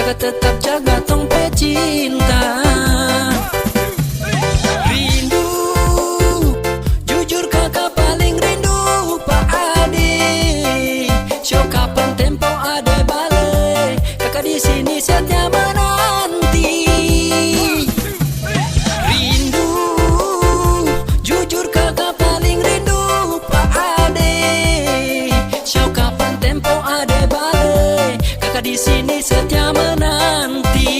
kakak tetap jaga tong pe cinta. Rindu, jujur kakak paling rindu Pak Ade. Show kapan tempo ade balik, kakak di sini setia menanti. Rindu, jujur kakak paling rindu Pak Ade. Show kapan tempo ade balik, kakak di sini setia menanti.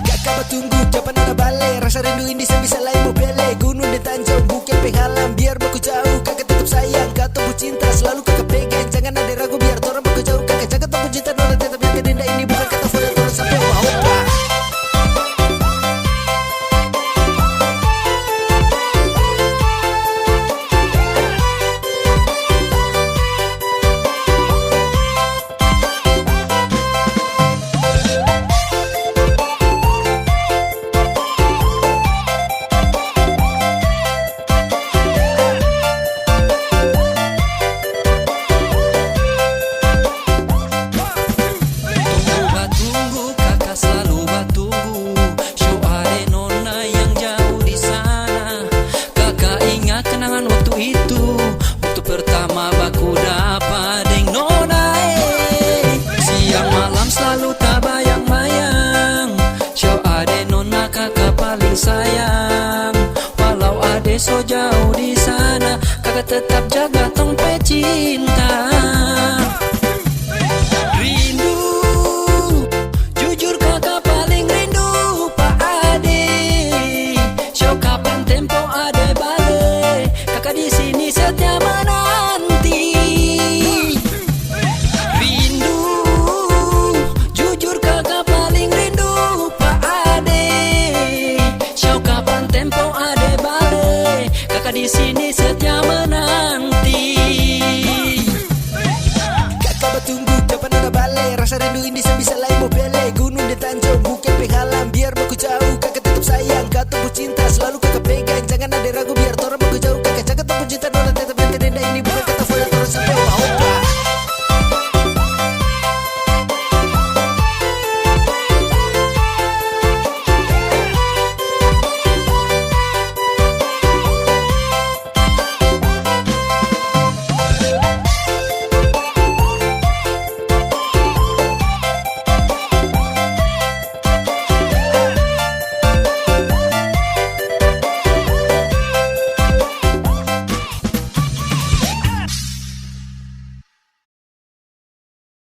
Kakak bertunggu jawaban ada balik, rasa rindu ini sebisa lain mau bele. Gunung di Tanjung Bukit penghalang, biar baku jauh kakak tetap sayang. Kau tumbuh cinta selalu kakak pegang, jangan ada ragu biar orang baku jauh. Kakak jaga tumbuh cinta nona tetap yang kedenda, ini bukan kata foto turun sampai wah. Sayang, walau ade so jauh di sana, kakak tetap jaga tong pe cinta. Rindu, jujur kakak paling rindu Pak Ade. Show kapan tempo ade balik, kakak di sini setia menanti. Rindu, jujur kakak paling rindu Pak Ade. Kapan tempo ade balik, kakak di sini setia menanti. Kakak bertunggu jawaban ada balik, rasa rindu ini sebisa lain mau bele. Gunung di Tanjung Bukit penghalang, biar baku jauh kakak tetap sayang. Kau tumbuh cinta selalu kakak pegang, jangan ada ragu